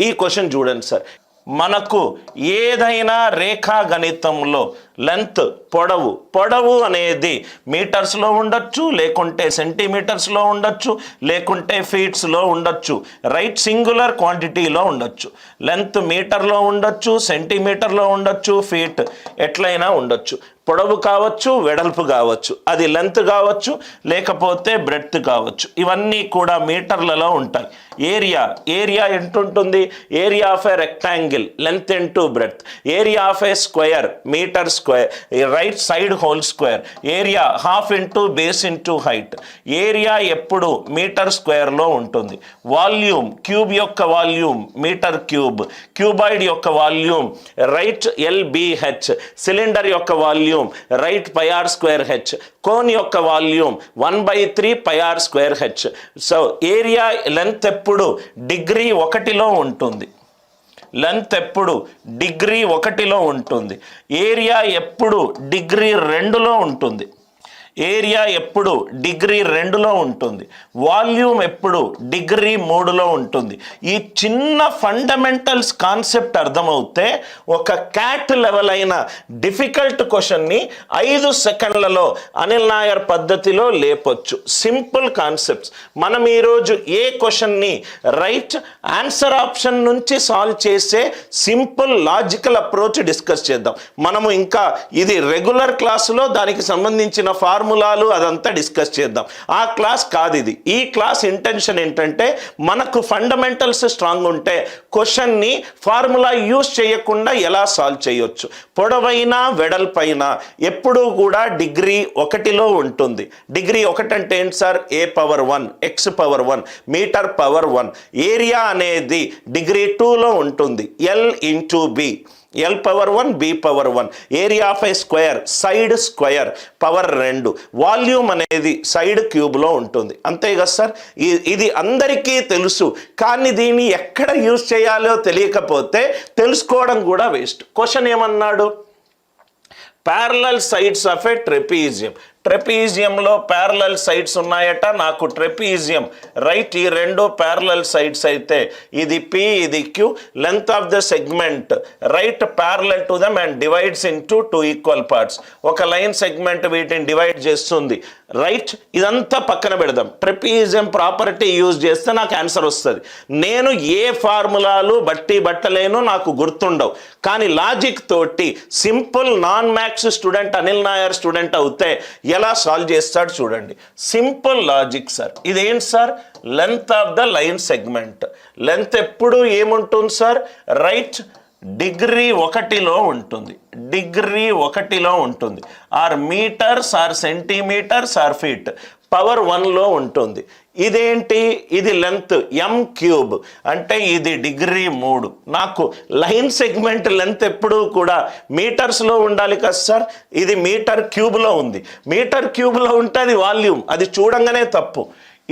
ఈ క్వశ్చన్ చూడండి సార్, మనకు ఏదైనా రేఖాగణితంలో లెంత్ పొడవు అనేది మీటర్స్లో ఉండొచ్చు, లేకుంటే సెంటీమీటర్స్లో ఉండొచ్చు, లేకుంటే ఫీట్స్లో ఉండొచ్చు, రైట్? సింగులర్ క్వాంటిటీలో ఉండొచ్చు. లెంత్ మీటర్లో ఉండొచ్చు, సెంటీమీటర్లో ఉండొచ్చు, ఫీట్ ఎట్లయినా ఉండొచ్చు. పొడవు కావచ్చు, వెడల్పు కావచ్చు, అది లెంత్ కావచ్చు, లేకపోతే బ్రెడ్త్ కావచ్చు. ఇవన్నీ కూడా మీటర్లలో ఉంటాయి. ఏరియా ఎంతుంటుంది? Area of a rectangle length into breadth. Area of a square metre square, right side whole square. Area half into base into height. Area ఎప్పుడు మీటర్ స్క్వేర్లో ఉంటుంది. వాల్యూమ్, క్యూబ్ యొక్క వాల్యూమ్ మీటర్ క్యూబ్. క్యూబాయిడ్ యొక్క volume right LBH. Cylinder యొక్క volume right πr²h. Cone యొక్క volume 1/3 πr²h. So area length ఎప్పుడు degree 1లో ఉంటుంది. లెంత్ ఎప్పుడు డిగ్రీ 1లో ఉంటుంది. ఏరియా ఎప్పుడు డిగ్రీ 2లో ఉంటుంది. ఏరియా ఎప్పుడు డిగ్రీ 2లో ఉంటుంది. వాల్యూమ్ ఎప్పుడు డిగ్రీ 3లో ఉంటుంది. ఈ చిన్న ఫండమెంటల్స్ కాన్సెప్ట్ అర్థమవుతే ఒక క్యాట్ లెవెల్ అయిన డిఫికల్ట్ క్వశ్చన్ని 5 సెకండ్లలో అనిల్ నాయర్ పద్ధతిలో లేపొచ్చు. Simple concepts. మనం ఈరోజు ఏ క్వశ్చన్ని రైట్ ఆన్సర్ ఆప్షన్ నుంచి సాల్వ్ చేసే సింపుల్ లాజికల్ అప్రోచ్ డిస్కస్ చేద్దాం. మనము ఇంకా ఇది రెగ్యులర్ క్లాసులో దానికి సంబంధించిన ఫార్ములాలు అదంతా డిస్కస్ చేద్దాం. ఆ క్లాస్ కాదు ఇది. ఈ క్లాస్ ఇంటెన్షన్ ఏంటంటే మనకు ఫండమెంటల్స్ స్ట్రాంగ్ ఉంటే క్వశ్చన్ని ఫార్ములా యూజ్ చేయకుండా ఎలా సాల్వ్ చేయొచ్చు. పొడవైనా వెడల్పైనా ఎప్పుడూ కూడా డిగ్రీ 1లో ఉంటుంది. డిగ్రీ 1 అంటే ఏంటి sir? A⁴1 X⁴1 metre power 1. Area అనేది డిగ్రీ 2లో ఉంటుంది. L⁴B. L⁴1 B⁴1. Area of a square side square power 2. Volume అనేది సైడ్ క్యూబ్లో ఉంటుంది. అంతే కదా సార్? ఇది అందరికీ తెలుసు. కానీ దీన్ని ఎక్కడ యూజ్ చేయాలో తెలియకపోతే తెలుసుకోవడం కూడా వేస్ట్. క్వశ్చన్ ఏమన్నాడు? Parallel sides of a trapezium. ట్రెపీజియంలో ప్యారలల్ సైడ్స్ ఉన్నాయట. నాకు ట్రెపీజియం రైట్ ఈ 2 ప్యారలల్ సైడ్స్ అయితే ఇది P, ఇది Q. Length of the segment right parallel to them and divides into 2 equal parts. ఒక లైన్ సెగ్మెంట్ వీటిని డివైడ్ చేస్తుంది. రైట్ ఇదంతా పక్కన పెడదాం. ట్రెపీజియం ప్రాపర్టీ యూజ్ చేస్తే నాకు ఆన్సర్ వస్తుంది. నేను ఏ ఫార్ములాలు బట్టలేను, నాకు గుర్తుండవు. కానీ లాజిక్ తోటి simple non maths student Anil Nair student అవుతే ఎలా సాల్వ్ చేస్తాడు చూడండి. Simple logic sir. ఇదేంటి sir? Length of the line segment. Length ఎప్పుడు ఏముంటుంది సార్? రైట్ డిగ్రీ 1లో ఉంటుంది. డిగ్రీ 1లో ఉంటుంది. Or metres or centimetres or feet power 1లో ఉంటుంది. ఇదేంటి? ఇది లెంత్ M³ అంటే ఇది డిగ్రీ 3. నాకు లైన్ సెగ్మెంట్ లెంత్ ఎప్పుడు కూడా మీటర్స్లో ఉండాలి కదా సార్? ఇది మీటర్ క్యూబ్లో ఉంది. మీటర్ క్యూబ్లో ఉంటే అది వాల్యూమ్, అది చూడంగానే తప్పు.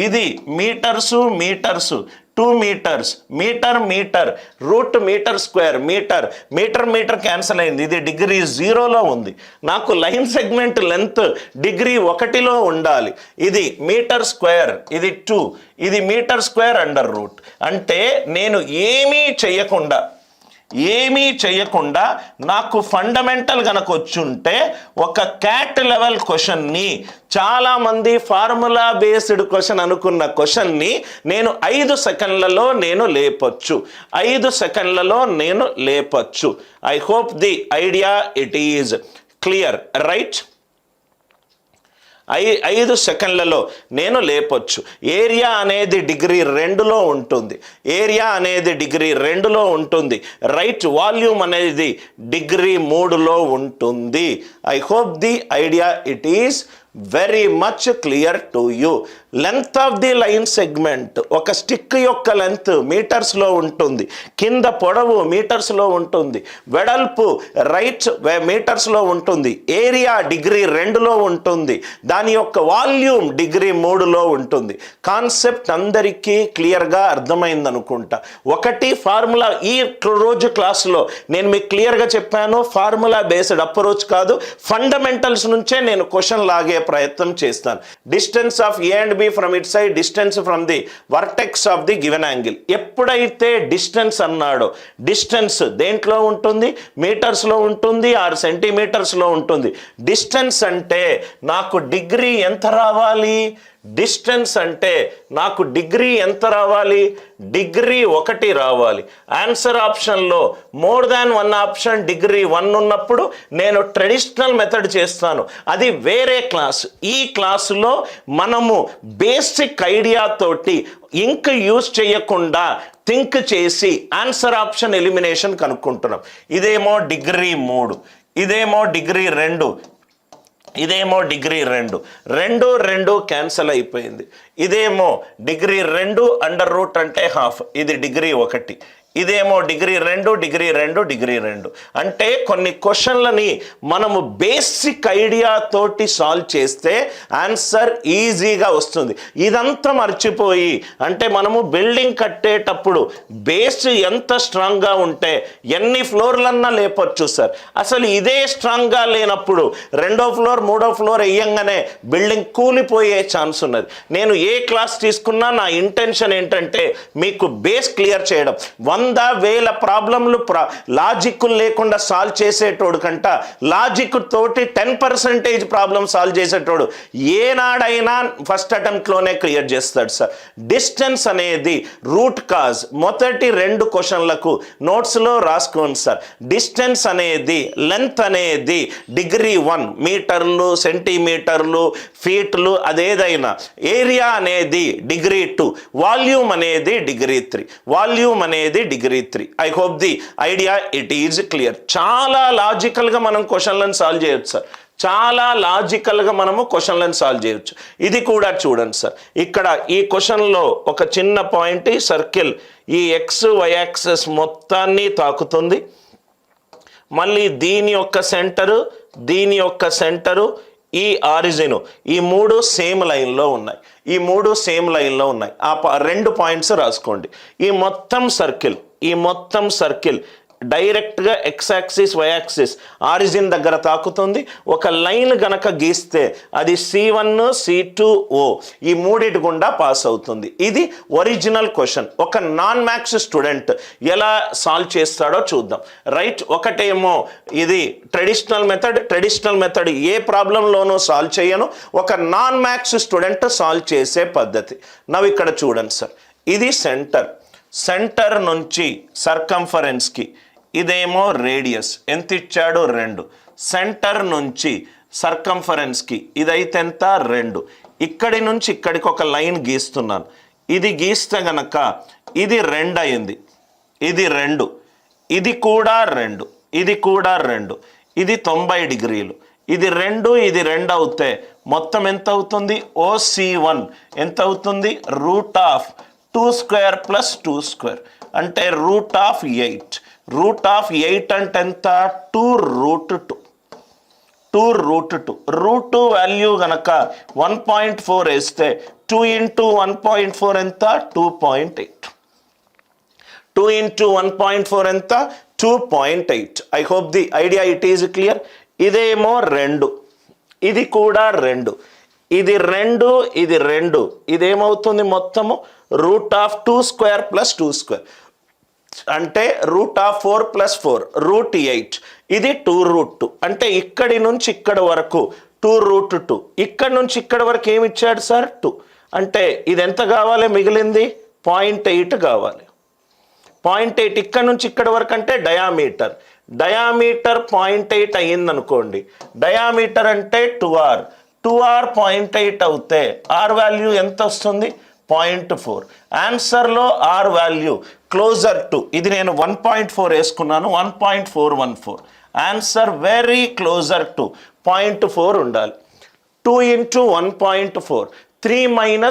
ఇది metres 2 metres, metre root metre square metre cancel అయింది. ఇది డిగ్రీ 0లో ఉంది. నాకు లైన్ సెగ్మెంట్ లెంత్ డిగ్రీ 1లో ఉండాలి. ఇది మీటర్ స్క్వేర్, ఇది 2, ఇది మీటర్ స్క్వేర్ అండర్ రూట్. అంటే నేను ఏమీ చేయకుండా నాకు ఫండమెంటల్ కనుక వచ్చుంటే ఒక క్యాట్ లెవెల్ క్వశ్చన్ని, చాలామంది ఫార్ములా బేస్డ్ క్వశ్చన్ అనుకున్న క్వశ్చన్ని నేను 5 సెకండ్లలో నేను లేపొచ్చు. 5 సెకండ్లలో నేను లేపొచ్చు. I hope the idea it is clear right? 5 సెకండ్లలో నేను లేపొచ్చు. ఏరియా అనేది డిగ్రీ 2లో ఉంటుంది. ఏరియా అనేది డిగ్రీ 2లో ఉంటుంది. రైట్ వాల్యూమ్ అనేది డిగ్రీ 3లో ఉంటుంది. I hope the idea it is very much clear to you. Length of the line segment, ఒక స్టిక్ యొక్క లెంత్ మీటర్స్లో ఉంటుంది. కింద పొడవు మీటర్స్లో ఉంటుంది. వెడల్పు రైట్ మీటర్స్లో ఉంటుంది. ఏరియా డిగ్రీ 2లో ఉంటుంది. దాని యొక్క వాల్యూమ్ డిగ్రీ 3లో ఉంటుంది. కాన్సెప్ట్ అందరికీ క్లియర్గా అర్థమైంది అనుకుంటా. ఒకటి ఫార్ములా, ఈ రోజు క్లాసులో నేను మీకు క్లియర్గా చెప్పాను, ఫార్ములా బేస్డ్ అప్రోచ్ కాదు, ఫండమెంటల్స్ నుంచే నేను క్వశ్చన్ లాగే ప్రయత్నం చేస్తాను. Distance of A and B from it side, distance from the vertex of the given angle. ఎప్పుడైతే డిస్టెన్స్ అన్నాడో, డిస్టెన్స్ దేంట్లో ఉంటుంది, మీటర్స్లో ఉంటుంది ఆర్ సెంటీమీటర్స్లో ఉంటుంది. డిస్టెన్స్ అంటే నాకు డిగ్రీ ఎంత రావాలి, డిస్టెన్స్ అంటే నాకు డిగ్రీ ఎంత రావాలి, డిగ్రీ 1 రావాలి. ఆన్సర్ ఆప్షన్లో మోర్ దాన్ 1 ఆప్షన్ డిగ్రీ 1 ఉన్నప్పుడు నేను ట్రెడిషనల్ మెథడ్ చేస్తాను, అది వేరే క్లాస్. ఈ క్లాసులో మనము బేసిక్ ఐడియాతోటి ఇంక్ యూజ్ చేయకుండా థింక్ చేసి ఆన్సర్ ఆప్షన్ ఎలిమినేషన్ కనుక్కుంటున్నాం. ఇదేమో డిగ్రీ 3, ఇదేమో డిగ్రీ 2, ఇదేమో డిగ్రీ 2, 2 2 క్యాన్సల్ అయిపోయింది. ఇదేమో డిగ్రీ 2 అండర్ రూట్ అంటే హాఫ్, ఇది డిగ్రీ 1. ఇదేమో డిగ్రీ 2 డిగ్రీ 2 డిగ్రీ 2. అంటే కొన్ని క్వశ్చన్లని మనము బేసిక్ ఐడియా తోటి సాల్వ్ చేస్తే ఆన్సర్ ఈజీగా వస్తుంది. ఇదంతా మర్చిపోయి, అంటే మనము బిల్డింగ్ కట్టేటప్పుడు బేస్ ఎంత స్ట్రాంగ్గా ఉంటే ఎన్ని ఫ్లోర్లన్నా లేపొచ్చు సార్. అసలు ఇదే స్ట్రాంగ్గా లేనప్పుడు 2వ ఫ్లోర్ 3వ ఫ్లోర్ వేయంగానే బిల్డింగ్ కూలిపోయే ఛాన్స్ ఉన్నది. నేను ఏ క్లాస్ తీసుకున్నా నా ఇంటెన్షన్ ఏంటంటే మీకు బేస్ క్లియర్ చేయడం. 100,000 ప్రాబ్లంలు లాజిక్ లేకుండా సాల్వ్ చేసేటోడు కంట లాజిక్ తోటి 10% ప్రాబ్లం సాల్వ్ చేసేటోడు ఏనాడైనా ఫస్ట్ అటెంప్ట్లోనే క్లియర్ చేస్తాడు సార్. డిస్టెన్స్ అనేది రూట్ కాజ్. మొదటి 2 క్వశ్చన్లకు నోట్స్లో రాసుకోండి సార్. డిస్టెన్స్ అనేది, లెంత్ అనేది డిగ్రీ 1, మీటర్లు సెంటీమీటర్లు ఫీట్లు అదేదైనా. ఏరియా అనేది డిగ్రీ 2, వాల్యూమ్ అనేది డిగ్రీ 3, వాల్యూమ్ అనేది degree 3. I hope the idea it is clear. చాలా లాజికల్గా మనం క్వశ్చన్లను సాల్వ్ చేయొచ్చు సార్, చాలా లాజికల్గా మనము క్వశ్చన్లను సాల్వ్ చేయొచ్చు. ఇది కూడా చూడండి సార్, ఇక్కడ ఈ క్వశ్చన్లో ఒక చిన్న పాయింట్, ఈ సర్కిల్ ఈ ఎక్స్ వై యాక్సెస్ మొత్తాన్ని తాకుతుంది. మళ్ళీ దీని యొక్క సెంటరు, దీని యొక్క సెంటరు, ఈ ఆరిజిన్, ఈ 3 సేమ్ లైన్లో ఉన్నాయి. ఈ 3 సేమ్ లైన్లో ఉన్నాయి. ఆ 2 పాయింట్స్ రాసుకోండి. ఈ మొత్తం సర్కిల్ డైరెక్ట్గా X axis Y axis origin దగ్గర తాకుతుంది. ఒక లైన్ గనక గీస్తే అది C1 C2 O ఈ 3 గుండా పాస్ అవుతుంది. ఇది ఒరిజినల్ క్వశ్చన్. ఒక నాన్ మ్యాథ్స్ స్టూడెంట్ ఎలా సాల్వ్ చేస్తాడో చూద్దాం. రైట్, ఒకటేమో ఇది ట్రెడిషనల్ మెథడ్ ఏ ప్రాబ్లంలోనూ సాల్వ్ చేయను, ఒక నాన్ మ్యాథ్స్ స్టూడెంట్ సాల్వ్ చేసే పద్ధతి. నవ్వు ఇక్కడ చూడండి సార్, ఇది సెంటర్ నుంచి సర్కంఫరెన్స్కి, ఇదేమో రేడియస్ ఎంత ఇచ్చాడు 2. సెంటర్ నుంచి సర్కంఫరెన్స్కి ఇదైతే ఎంత 2. ఇక్కడి నుంచి ఇక్కడికి ఒక లైన్ గీస్తున్నాను. ఇది గీస్తే గనక ఇది 2 అయింది, ఇది 2, ఇది కూడా 2, ఇది కూడా 2, ఇది 90 డిగ్రీలు. ఇది 2 ఇది 2 అవుతే మొత్తం ఎంత అవుతుంది, OC1 ఎంత అవుతుంది, √2² + 2² అంటే √8. √8 అంటే ఎంత, 2√2. 2√2 వాల్యూ గనక 1.4 వేస్తే 2 × 1.4 ఎంత, 2.8. 2 × 1.4 ఎంత, 2.8. I hope the idea it is clear. ఇదేమో 2, ఇది కూడా 2, ఇది 2, ఇది 2, ఇదేమవుతుంది మొత్తము √2² + 2² అంటే √4 + 4 √8. ఇది 2√2 అంటే ఇక్కడి నుంచి ఇక్కడ వరకు 2√2. ఇక్కడ నుంచి ఇక్కడ వరకు ఏమి ఇచ్చాడు సార్, 2. అంటే ఇది ఎంత కావాలి, మిగిలింది 0.8 కావాలి. 0.8 ఇక్కడ నుంచి ఇక్కడ వరకు అంటే డయామీటర్ 0.8 అయ్యిందనుకోండి. డయామీటర్ అంటే 2R 0.8 అవుతే R వాల్యూ ఎంత వస్తుంది, 0.4. ఆన్సర్లో R వాల్యూ క్లోజర్ టు, ఇది నేను 1.4 వేసుకున్నాను, 1.414. ఆన్సర్ వెరీ క్లోజర్ టు 0.4 ఉండాలి. 2 × 1.4 3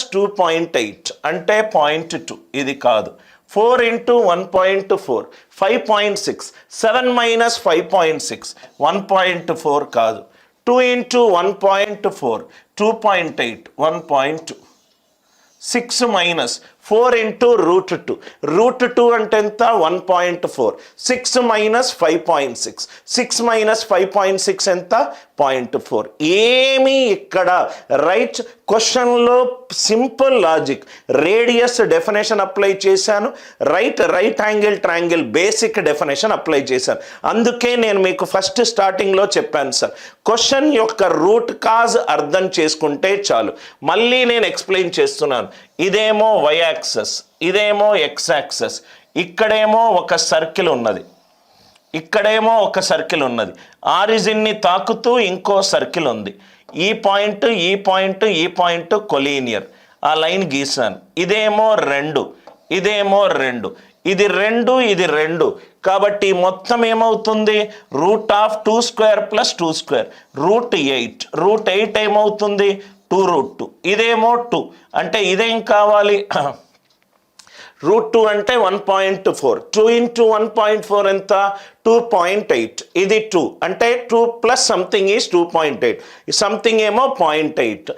- 2.8 అంటే 0.2, ఇది కాదు. 4 × 1.4 5.6, 7 - 5.6 1.4 కాదు. 2 × 1.4 2.8 1.2. 6 - 4 × √2. √2 అంటే ఎంత, 1.4. 6 - 5.6 6 - 5.6 ఎంత, 0.4. ఏమీ ఇక్కడ రైట్ క్వశ్చన్లో simple logic, radius definition apply చేశాను, right angle triangle basic definition apply చేశాను. అందుకే నేను మీకు ఫస్ట్ స్టార్టింగ్లో చెప్పాను సార్, క్వశ్చన్ యొక్క రూట్ కాజ్ అర్థం చేసుకుంటే చాలు. మళ్ళీ నేను ఎక్స్ప్లెయిన్ చేస్తున్నాను. ఇదేమో వై యాక్సెస్, ఇదేమో ఎక్స్ యాక్సెస్, ఇక్కడేమో ఒక సర్కిల్ ఉన్నది, ఇక్కడేమో ఒక సర్కిల్ ఉన్నది, ఆరిజిన్ని తాకుతూ ఇంకో సర్కిల్ ఉంది. ఈ పాయింట్ ఈ పాయింట్ ఈ పాయింట్ కొలీనియర్, ఆ లైన్ గీసాను. ఇదేమో 2, ఇదేమో 2, ఇది 2, ఇది 2. కాబట్టి మొత్తం ఏమవుతుంది? √2² + 2², √8. √8 ఏమవుతుంది? 2√2. ఇదేమో 2, అంటే ఇదేం కావాలి? √2 అంటే 1.4. 2 × 1.4 ఎంత? 2.8. ఇది 2 అంటే 2 + సంథింగ్ ఈజ్ 2.8. సంథింగ్ ఏమో 0.8.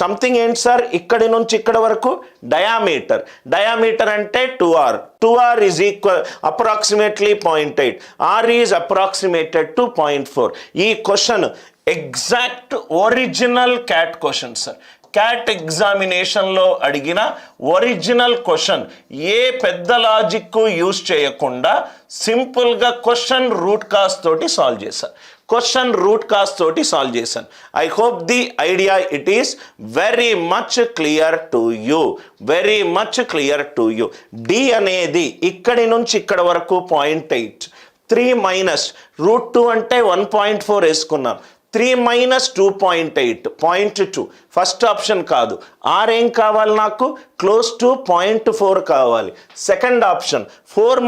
సంథింగ్ ఏంటి సార్? ఇక్కడి నుంచి ఇక్కడ వరకు డయామీటర్. డయామీటర్ అంటే 2r. 2r is equal approximately 0.8. r is approximated to 0.4. ఈ question exact original CAT question sir. CAT ఎగ్జామినేషన్లో అడిగిన ఒరిజినల్ క్వశ్చన్. ఏ పెద్ద లాజిక్ యూజ్ చేయకుండా సింపుల్గా క్వశ్చన్ రూట్ కాజ్ తోటి సాల్వ్ చేశాను. క్వశ్చన్ రూట్ కాజ్ తోటి సాల్వ్ చేశాను. I hope the idea it is very much clear to you, very much clear to you. D అనేది ఇక్కడి నుంచి ఇక్కడ వరకు 0.8. 3 - √2 అంటే 1.4 వేసుకున్నాం. 3 - 2.8, 0.2. ఫస్ట్ ఆప్షన్ కాదు. ఆర్ ఏం కావాలి నాకు? క్లోజ్ టు 0.4 కావాలి. సెకండ్ ఆప్షన్ 4 -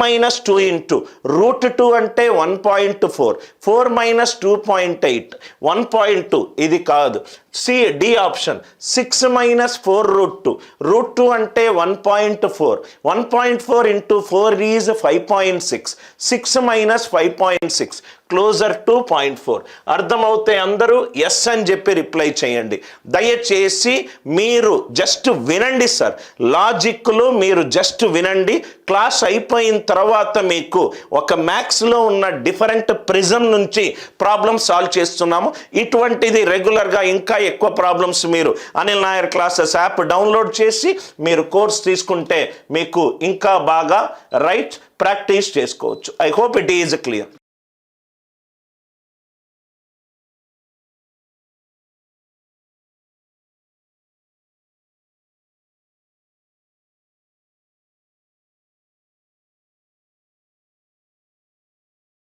2 × √2 అంటే 1.4. 4 - 2.8, 1.2. ఇది కాదు. D option 6 - 4 √2. √2 అంటే 1.4. 1.4 × 4 ఈజ్ 5.6. 6 - 5.6 closer to 0.4. అర్థమవుతే అందరూ ఎస్ అని చెప్పి రిప్లై చేయండి. దయచేసి మీరు జస్ట్ వినండి సార్, లాజిక్లో మీరు జస్ట్ వినండి. క్లాస్ అయిపోయిన తర్వాత మీకు ఒక మ్యాథ్స్లో ఉన్న డిఫరెంట్ ప్రిజం నుంచి ప్రాబ్లమ్ సాల్వ్ చేస్తున్నాము. ఇటువంటిది రెగ్యులర్గా ఇంకా ఎక్కువ ప్రాబ్లమ్స్ మీరు Anil Nair classes app download చేసి మీరు కోర్స్ తీసుకుంటే మీకు ఇంకా బాగా ప్రాక్టీస్ చేసుకోవచ్చు. I hope it is clear.